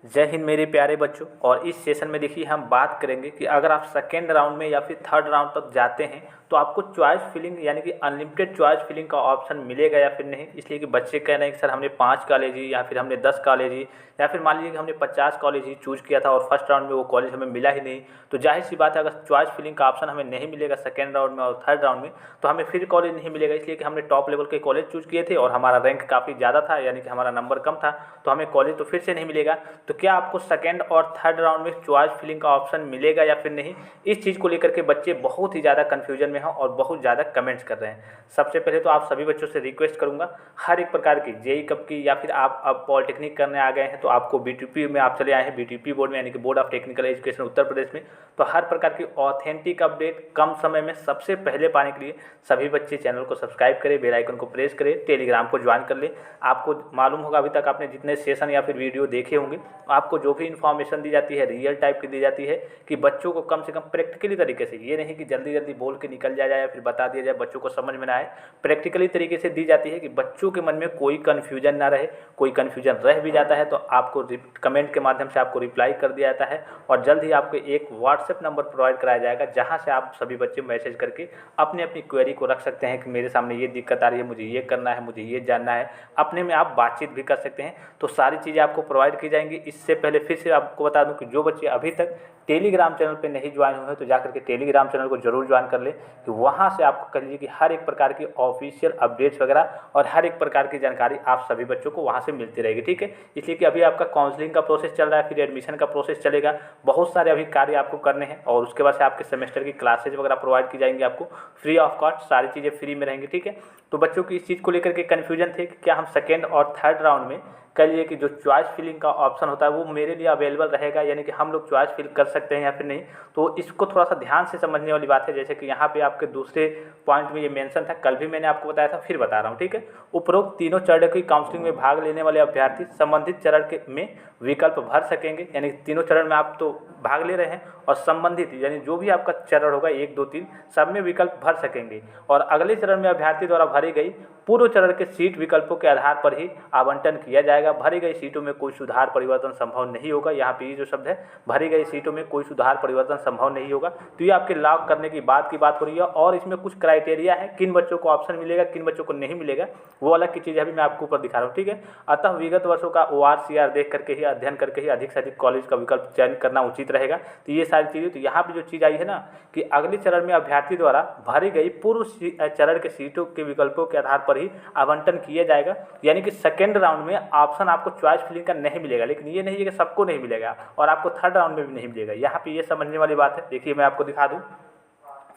जय हिंद मेरे प्यारे बच्चों। और इस सेशन में देखिए हम बात करेंगे कि अगर आप सेकेंड राउंड में या फिर थर्ड राउंड तक जाते हैं तो आपको चॉइस फिलिंग यानी कि अनलिमिटेड चॉइस फिलिंग का ऑप्शन मिलेगा या फिर नहीं। इसलिए कि बच्चे कह रहे हैं कि सर हमने 5 कॉलेज ही या फिर हमने 10 कॉलेज ही या फिर मान लीजिए कि हमने 50 कॉलेज ही चूज़ किया था और फर्स्ट राउंड में वो कॉलेज हमें मिला ही नहीं। तो जाहिर सी बात है अगर चॉइस फिलिंग का ऑप्शन हमें नहीं मिलेगा सेकेंड राउंड में और थर्ड राउंड में तो हमें फिर कॉलेज नहीं मिलेगा। इसलिए कि हमने टॉप लेवल के कॉलेज चूज़ किए थे और हमारा रैंक काफ़ी ज़्यादा था यानी कि हमारा नंबर कम था, तो हमें कॉलेज तो फिर से नहीं मिलेगा। तो क्या आपको सेकेंड और थर्ड राउंड में चॉइस फिलिंग का ऑप्शन मिलेगा या फिर नहीं, इस चीज़ को लेकर के बच्चे बहुत ही ज़्यादा कन्फ्यूजन में हैं और बहुत ज़्यादा कमेंट्स कर रहे हैं। सबसे पहले तो आप सभी बच्चों से रिक्वेस्ट करूंगा, हर एक प्रकार की जेई कब की या फिर आप अब पॉलिटेक्निक करने आ गए हैं तो आपको बीटीपी में आप चले आए हैं, बीटीपी बोर्ड में यानी कि board of technical education Uttar Pradesh में, तो हर प्रकार की ऑथेंटिक अपडेट कम समय में सबसे पहले पाने के लिए सभी बच्चे चैनल को सब्सक्राइब करें, बेल आइकन को प्रेस करें, टेलीग्राम को ज्वाइन कर लें। आपको मालूम होगा अभी तक आपने जितने सेशन या फिर वीडियो देखे होंगे, आपको जो भी इन्फॉर्मेशन दी जाती है रियल टाइप की दी जाती है कि बच्चों को कम से कम प्रैक्टिकली तरीके से, ये नहीं कि जल्दी जल्दी बोल के निकल जाए या फिर बता दिया जाए बच्चों को समझ में ना आए, प्रैक्टिकली तरीके से दी जाती है कि बच्चों के मन में कोई कन्फ्यूजन ना रहे। कोई कन्फ्यूजन रह भी जाता है तो आपको कमेंट के माध्यम से आपको रिप्लाई कर दिया जाता है और जल्द ही आपको एक व्हाट्सएप नंबर प्रोवाइड कराया जाएगा जहां से आप सभी बच्चे मैसेज करके अपनी अपनी क्वेरी को रख सकते हैं कि मेरे सामने ये दिक्कत आ रही है, मुझे ये करना है, मुझे ये जानना है। अपने में आप बातचीत भी कर सकते हैं, तो सारी चीज़ें आपको प्रोवाइड की जाएंगी। इससे पहले फिर से आपको बता दूं कि जो बच्चे अभी तक टेलीग्राम चैनल पे नहीं ज्वाइन हुए हैं तो जाकर के टेलीग्राम चैनल को जरूर ज्वाइन कर ले, कि वहाँ से आपको कह लीजिए कि हर एक प्रकार की ऑफिशियल अपडेट्स वगैरह और हर एक प्रकार की जानकारी आप सभी बच्चों को वहाँ से मिलती रहेगी, ठीक है। इसलिए कि अभी आपका काउंसलिंग का प्रोसेस चल रहा है, फिर एडमिशन का प्रोसेस चलेगा, बहुत सारे अभी कार्य आपको करने हैं और उसके बाद से आपके सेमेस्टर की क्लासेज वगैरह प्रोवाइड की जाएंगी आपको फ्री ऑफ कॉस्ट, सारी चीज़ें फ्री में रहेंगी, ठीक है। तो बच्चों की इस चीज़ को लेकर के कन्फ्यूजन थे कि क्या हम सेकेंड और थर्ड राउंड में कह लीजिए कि जो चॉइस फिलिंग का ऑप्शन होता है वो मेरे लिए अवेलेबल रहेगा, यानी कि हम लोग चॉइस फिल कर सकते हैं या फिर नहीं। तो इसको थोड़ा सा ध्यान से समझने वाली बात है, जैसे कि यहाँ पे आपके दूसरे पॉइंट में ये मेंशन था, कल भी मैंने आपको बताया था, फिर बता रहा हूँ, ठीक है। उपरोक्त तीनों चरण की काउंसलिंग में भाग लेने वाले अभ्यर्थी संबंधित चरण के में विकल्प भर सकेंगे, यानी तीनों चरण में आप तो भाग ले रहे हैं और संबंधित यानी जो भी आपका चरण होगा 1, 2, 3 सब में विकल्प भर सकेंगे। और अगले चरण में अभ्यर्थी द्वारा भरी गई पूर्व चरण के सीट विकल्पों के आधार पर ही आवंटन किया जाएगा। भरी गई सीटों में कोई सुधार परिवर्तन संभव नहीं होगा। यहाँ पे ये जो शब्द है भरी गई सीटों में कोई सुधार परिवर्तन संभव नहीं होगा, तो ये आपके लॉक करने की बात हो रही है। और इसमें कुछ क्राइटेरिया है, किन बच्चों को ऑप्शन मिलेगा, किन बच्चों को नहीं मिलेगा, वो अलग की चीज़ अभी मैं आपको ऊपर दिखा रहा हूँ, ठीक है। अतः विगत वर्षों का ORCR देख करके ही, अध्ययन करके ही अधिक से अधिक कॉलेज का विकल्प चयन करना उचित रहेगा। तो ये सारी चीज़ें, तो यहाँ पे जो चीज़ आई है ना कि अगले चरण में अभ्यर्थी द्वारा भरी गई पूर्व चरण के सीटों के विकल्पों के आधार पर ही आवंटन किया जाएगा, यानी कि सेकेंड राउंड में ऑप्शन आपको चॉइस फिलिंग का नहीं मिलेगा। लेकिन ये नहीं है कि सबको नहीं मिलेगा और आपको थर्ड राउंड में भी नहीं मिलेगा। यहाँ पे ये समझने वाली बात है। देखिए मैं आपको दिखा दूँ,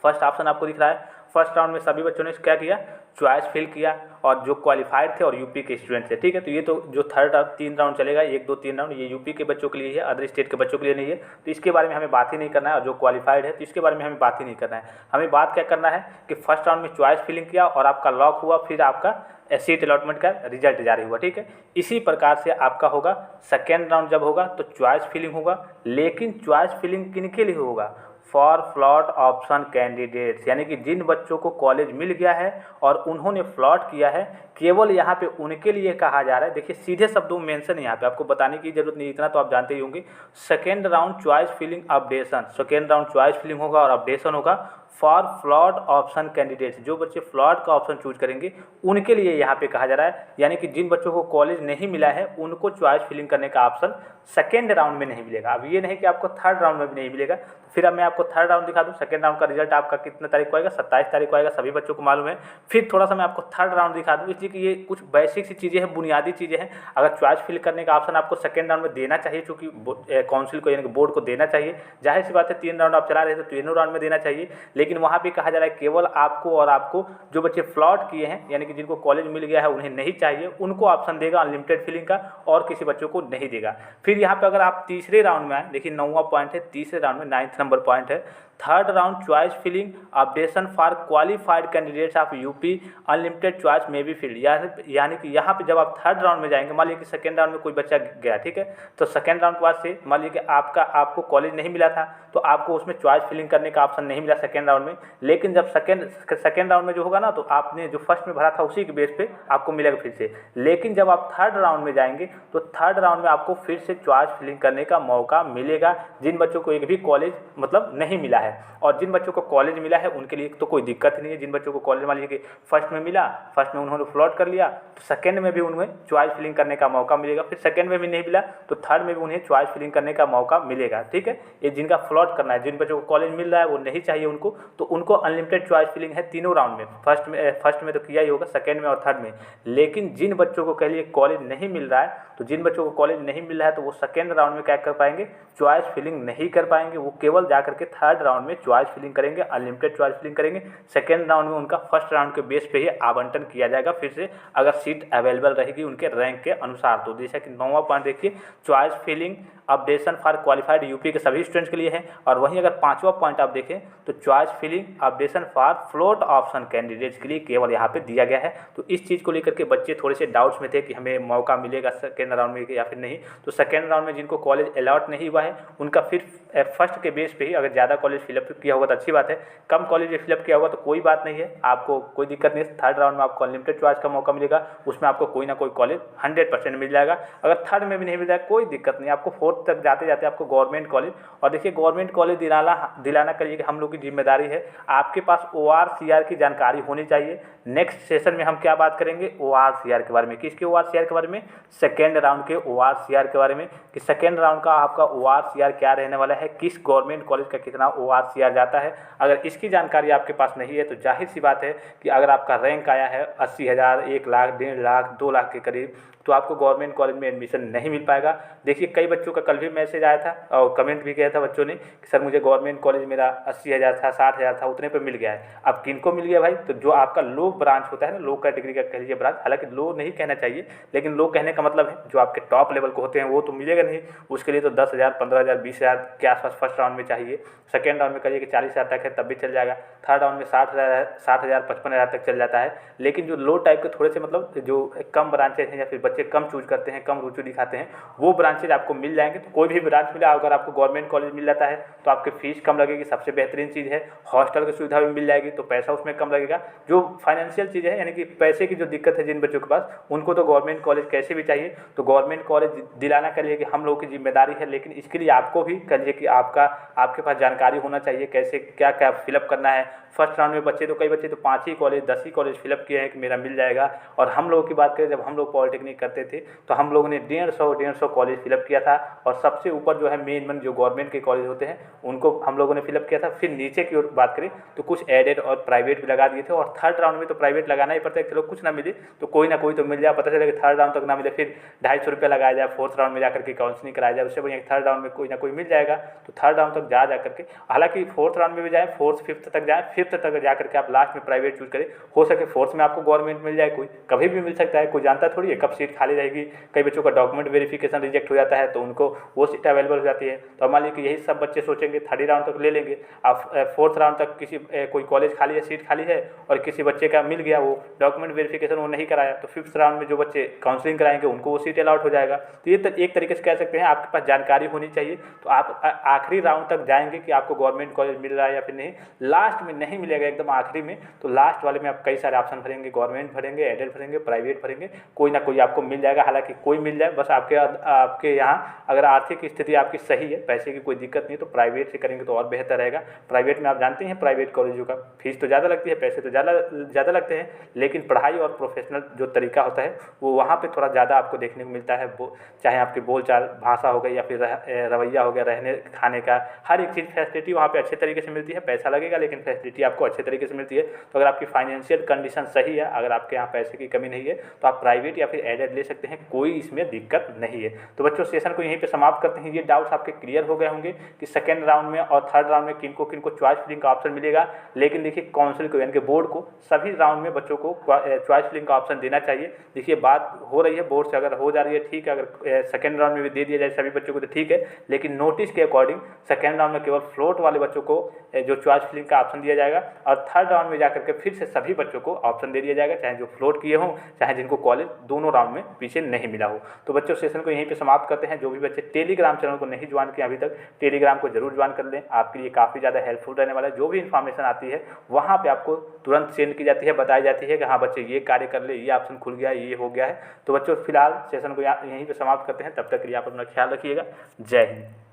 फर्स्ट ऑप्शन आपको दिख रहा है, फर्स्ट राउंड में सभी बच्चों ने क्या किया, चॉइस फिल किया और जो क्वालिफाइड थे और यूपी के स्टूडेंट थे, ठीक है। तो ये तो जो थर्ड 3 राउंड चलेगा, 1, 2, 3 राउंड, ये यूपी के बच्चों के लिए है, अदर स्टेट के बच्चों के लिए नहीं है, तो इसके बारे में हमें बात ही नहीं करना है। और जो क्वालिफाइड है तो इसके बारे में हमें बात ही नहीं करना है। हमें बात क्या करना है कि फर्स्ट राउंड में चॉइस फिलिंग किया और आपका लॉक हुआ, फिर आपका सीट अलॉटमेंट का रिजल्ट जारी हुआ, ठीक है। इसी प्रकार से आपका होगा सेकेंड राउंड जब होगा तो चॉइस फिलिंग होगा, लेकिन चॉइस फिलिंग किनके लिए होगा, फॉर फ्लॉट ऑप्शन कैंडिडेट्स, यानी कि जिन बच्चों को कॉलेज मिल गया है और उन्होंने फ्लॉट किया है, केवल यहाँ पे उनके लिए कहा जा रहा है। देखिए सीधे शब्दों में मेंशन, यहाँ पे आपको बताने की जरूरत नहीं, इतना तो आप जानते ही होंगे। Second round choice filling updation, second round choice filling होगा और अपडेशन होगा फॉर फ्लॉट ऑप्शन कैंडिडेट्स, जो बच्चे फ्लॉट का ऑप्शन चूज करेंगे उनके लिए यहाँ पे कहा जा रहा है। यानी कि जिन बच्चों को कॉलेज नहीं मिला है उनको चॉइस फिलिंग करने का ऑप्शन सेकेंड राउंड में नहीं मिलेगा। अब ये नहीं कि आपको थर्ड राउंड में भी नहीं मिलेगा। तो फिर अब मैं आपको थर्ड राउंड दिखा दूँ। सेकेंड राउंड का रिजल्ट आपका कितने तारीख को आएगा, 27 तारीख को आएगा, सभी बच्चों को मालूम है। फिर थोड़ा सा मैं आपको थर्ड राउंड दिखा दूँ, इसलिए कि ये कुछ बेसिक सी चीज़ें हैं, बुनियादी चीज़ें हैं। अगर चॉइस फिल करने का ऑप्शन आपको सेकेंड राउंड में देना चाहिए, चूँकि काउंसिल को यानी कि बोर्ड को देना चाहिए, जाहिर सी बात है 3 राउंड आप चला रहे थे तो तीनों राउंड में देना चाहिए। लेकिन वहाँ पर कहा जा रहा है केवल आपको और आपको जो बच्चे फ्लॉट किए हैं, यानी कि जिनको कॉलेज मिल गया है उन्हें नहीं चाहिए, उनको ऑप्शन देगा अनलिमिटेड फिलिंग का और किसी बच्चों को नहीं देगा। फिर यहाँ पे अगर आप तीसरे राउंड में आए, देखिए 9वां पॉइंट है, तीसरे राउंड में 9th नंबर पॉइंट है, third round choice filling updation for qualified candidates of UP unlimited choice में भी फिल्ड, यानी कि यहाँ पे जब आप थर्ड राउंड में जाएंगे, मान लीजिए कि सेकेंड राउंड में कोई बच्चा गया, ठीक है, तो सेकेंड राउंड के बाद से मान लीजिए कि आपको कॉलेज नहीं मिला था, तो आपको उसमें चॉइस फिलिंग करने का ऑप्शन नहीं मिला सेकेंड राउंड में। लेकिन जब सेकेंड राउंड में जो होगा ना, तो आपने जो फर्स्ट में भरा था उसी के बेस पे आपको मिलेगा फिर से। लेकिन जब आप थर्ड राउंड में जाएंगे तो थर्ड राउंड में आपको फिर से चॉइस फिलिंग करने का मौका मिलेगा, जिन बच्चों को एक भी कॉलेज मतलब नहीं मिला है। और जिन बच्चों को कॉलेज मिला है उनके लिए तो कोई दिक्कत नहीं है। जिन बच्चों को कॉलेज मान लीजिए कि फर्स्ट में मिला, फर्स्ट में उन्होंने फ्लॉट कर लिया, तो सेकंड में भी उन्हें चॉइस फिलिंग करने का मौका मिलेगा। फिर सेकंड में भी नहीं मिला तो थर्ड में भी उन्हें चॉइस फिलिंग करने का मौका मिलेगा, ठीक है। ये जिनका फ्लॉट करना है, जिन बच्चों को कॉलेज मिल रहा है वो नहीं चाहिए उनको, तो उनको अनलिमिटेड चॉइस फिलिंग है तीनों राउंड में। फर्स्ट में तो किया ही होगा, सेकंड में और थर्ड में। लेकिन जिन बच्चों को कह लिए कॉलेज नहीं मिल रहा है, तो जिन बच्चों को कॉलेज नहीं मिल रहा है तो वो सेकेंड राउंड में क्या कर पाएंगे, चॉइस फिलिंग नहीं कर पाएंगे। वो केवल जा करके थर्ड राउंड में चॉइस फिलिंग करेंगे, अनलिमिटेड चॉइस फिलिंग करेंगे। सेकेंड राउंड में उनका फर्स्ट राउंड के बेस पे ही आवंटन किया जाएगा फिर से, अगर सीट अवेलेबल रहेगी उनके रैंक के अनुसार। तो जैसा कि 9वां पॉइंट देखिए, choice filling updation for qualified UP के सभी स्टूडेंट्स के लिए है। और वहीं अगर 5वां पॉइंट आप देखें तो choice filling updation for float option candidates के लिए केवल यहाँ पे दिया गया है। तो इस चीज़ को लेकर के बच्चे थोड़े से डाउट्स में थे कि हमें मौका मिलेगा सेकेंड राउंड में या फिर नहीं। तो सेकेंड राउंड में जिनको कॉलेज अलॉट नहीं हुआ है उनका फिर फर्स्ट के बेस पे ही, अगर ज़्यादा कॉलेज फिलअप किया होगा तो अच्छी बात है, कम कॉलेज में फिलअप किया होगा तो कोई बात नहीं है, आपको कोई दिक्कत नहीं है। थर्ड राउंड में आपको अनलिमिटेड चॉइस का मौका मिलेगा, उसमें आपको कोई ना कोई कॉलेज 100% मिल जाएगा। अगर थर्ड में भी नहीं मिल जाएगा कोई दिक्कत नहीं, आपको फोर्थ तक जाते जाते आपको गवर्नमेंट कॉलेज, और देखिए गवर्नमेंट कॉलेज दिलाना करिए कि हम लोग की जिम्मेदारी है। आपके पास ORCR की जानकारी होनी चाहिए। नेक्स्ट सेशन में हम क्या बात करेंगे, ORCR के बारे में। किसके ORCR के बारे में, सेकेंड राउंड के ORCR के बारे में, कि सेकेंड राउंड का आपका ORCR क्या रहने वाला है, किस गवर्नमेंट कॉलेज का कितना ORCR जाता है। अगर इसकी जानकारी आपके पास नहीं है तो जाहिर सी बात है कि अगर आपका रैंक आया है 80,000, 1 लाख, 1.5 लाख, 2 लाख के करीब, तो आपको गवर्नमेंट कॉलेज में एडमिशन नहीं मिल पाएगा। देखिए कई बच्चों का कल भी मैसेज आया था और कमेंट भी किया था बच्चों ने कि सर मुझे गवर्नमेंट कॉलेज मेरा 80,000 था, 60,000 था, उतने पे मिल गया है। अब किनको मिल गया भाई, तो जो आपका लो ब्रांच होता है ना, लो कैटेगरी का कह लीजिए ब्रांच, हालांकि लो नहीं कहना चाहिए, लेकिन लो कहने का मतलब है जो आपके टॉप लेवल को होते हैं वो तो मिलेगा नहीं, उसके लिए तो 10,000, 15,000, 20,000 के आसपास फर्स्ट राउंड में चाहिए। सेकेंड राउंड में करिए कि 40,000 तक है तब भी चल जाएगा। थर्ड राउंड में 60,000, 55,000 तक चल जाता है। लेकिन जो लो टाइप के थोड़े से मतलब जो कम ब्रांचेज हैं या फिर बच्चे कम चूज करते हैं, कम रुचि दिखाते हैं, वो ब्रांचेज आपको मिल जाएंगे। तो कोई भी ब्रांच मिला, अगर आपको गवर्नमेंट कॉलेज मिल जाता है तो आपकी फीस कम लगेगी, सबसे बेहतरीन चीज़ है। हॉस्टल की सुविधा भी मिल जाएगी तो पैसा उसमें कम लगेगा। जो फाइनेंशियल चीज़ है यानी कि पैसे की जो दिक्कत है जिन बच्चों के पास, उनको तो गवर्नमेंट कॉलेज कैसे भी चाहिए। तो गवर्नमेंट कॉलेज दिलाना करिए कि हम लोगों की जिम्मेदारी है, लेकिन इसके लिए आपको भी करिए कि आपके पास जानकारी होना चाहिए कैसे क्या क्या फिलअप करना है। फर्स्ट राउंड में बच्चे तो कई बच्चे तो 5 ही कॉलेज 10 ही कॉलेज फिलअप किए हैं कि मेरा मिल जाएगा। और हम लोगों की बात करें, जब हम लोग पॉलिटेक्निक करते थे तो हम लोगों ने 150 कॉलेज फिलअप किया था। और सबसे ऊपर जो है मेन जो गवर्नमेंट के कॉलेज होते हैं उनको हम लोगों ने फिलअप किया था। फिर नीचे की ओर बात करें तो कुछ एडेड और प्राइवेट भी लगा दिए थे। और थर्ड राउंड में तो प्राइवेट लगाना ही पड़ता है, चलो कुछ ना मिले तो कोई ना कोई तो मिल जाए। पता चले कि थर्ड राउंड तक ना मिले, फिर 250 रुपये लगाया जाए, फोर्थ राउंड में जाकर के काउंसलिंग कराया जाए, उससे बढ़िया थर्ड राउंड में कोई ना कोई मिल जाएगा। तो थर्ड राउंड तक जा करके, हालांकि फोर्थ राउंड में भी जाए, फोर्थ फिफ्थ तक जाए, फिफ्थ तक जा करके आप लास्ट में प्राइवेट चूज करें। हो सके फोर्थ में आपको गवर्नमेंट मिल जाए, कोई कभी भी मिल सकता है, कोई जानता थोड़ी है कब सीट खाली रहेगी। कई बच्चों का डॉक्यूमेंट वेरिफिकेशन रिजेक्ट हो जाता है तो उनको वो सीट अवेलेबल हो जाती है। तो मान लीजिए कि यही सब बच्चे सोचेंगे थर्ड राउंड तक ले लेंगे, आप फोर्थ राउंड तक किसी कोई कॉलेज खाली है, सीट खाली है और किसी बच्चे का मिल गया, वो डॉक्यूमेंट वेरिफिकेशन वो नहीं कराया, तो फिफ्थ राउंड में जो बच्चे काउंसलिंग कराएंगे उनको वो सीट अलॉट हो जाएगा। तो ये एक तरीके से कह सकते हैं आपके पास जानकारी होनी चाहिए। तो आप आखिरी राउंड तक जाएंगे कि आपको गवर्नमेंट कॉलेज मिल रहा है या फिर नहीं। लास्ट में नहीं मिलेगा एकदम आखिरी में, तो लास्ट वाले में आप कई सारे ऑप्शन भरेंगे, गवर्नमेंट भरेंगे, एडेड भरेंगे, प्राइवेट भरेंगे, कोई ना कोई आपको मिल जाएगा। हालांकि कोई मिल जाए, बस आपके यहाँ अगर आर्थिक स्थिति आपकी सही है, पैसे की कोई दिक्कत नहीं, तो प्राइवेट से करेंगे तो और बेहतर रहेगा। प्राइवेट में आप जानते हैं प्राइवेट कॉलेजों का फीस तो ज़्यादा लगती है, पैसे तो ज़्यादा लगते हैं, लेकिन पढ़ाई और प्रोफेशनल जो तरीका होता है वो वहाँ पे थोड़ा ज़्यादा आपको देखने को मिलता है। चाहे आपकी बोलचाल भाषा हो गई या फिर रवैया हो गया, रहने खाने का हर एक चीज़ फैसिलिटी वहाँ पे अच्छे तरीके से मिलती है। पैसा लगेगा लेकिन फैसिलिटी आपको अच्छे तरीके से मिलती है। तो अगर आपकी फाइनेंशियल कंडीशन सही है, अगर आपके यहाँ पैसे की कमी नहीं है, तो आप प्राइवेट या फिर एडेड ले सकते हैं, कोई इसमें दिक्कत नहीं है। तो बच्चों सेशन को यहीं पे समाप्त करते हैं। ये डाउट्स आपके क्लियर हो गए होंगे कि सेकेंड राउंड में और थर्ड राउंड में किनको किनको चॉइस फिलिंग का ऑप्शन मिलेगा। लेकिन देखिए काउंसिल को यानी कि बोर्ड को सभी राउंड में बच्चों को चॉइस फिलिंग का ऑप्शन देना चाहिए। देखिए बात हो रही है बोर्ड से, अगर हो जा रही है ठीक है, अगर सेकेंड राउंड में भी दे दिया जाए सभी बच्चों को तो ठीक है, लेकिन नोटिस के अकॉर्डिंग सेकेंड राउंड में केवल फ्लोट वाले बच्चों को जो चॉइस फिलिंग का ऑप्शन दिया जाएगा, और थर्ड राउंड में जाकर के फिर से सभी बच्चों को ऑप्शन दे दिया जाएगा, चाहे जो फ्लोट किए हों चाहे जिनको कॉलेज दोनों राउंड में पीछे नहीं मिला हो। तो बच्चों सेशन को यहीं पे समाप्त करते हैं। जो भी बच्चे टेलीग्राम चैनल को नहीं ज्वाइन किए अभी तक, टेलीग्राम को जरूर ज्वाइन कर लें, आपके लिए काफ़ी ज़्यादा हेल्पफुल रहने वाला है। जो भी इन्फॉर्मेशन आती है वहाँ पे आपको तुरंत सेंड की जाती है, बताई जाती है कि हाँ बच्चे ये कार्य कर ले, ये ऑप्शन खुल गया, ये हो गया है। तो बच्चों फिलहाल सेशन को यहीं पे समाप्त करते हैं। तब तक के लिए आप अपना ख्याल रखिएगा। जय हिंद।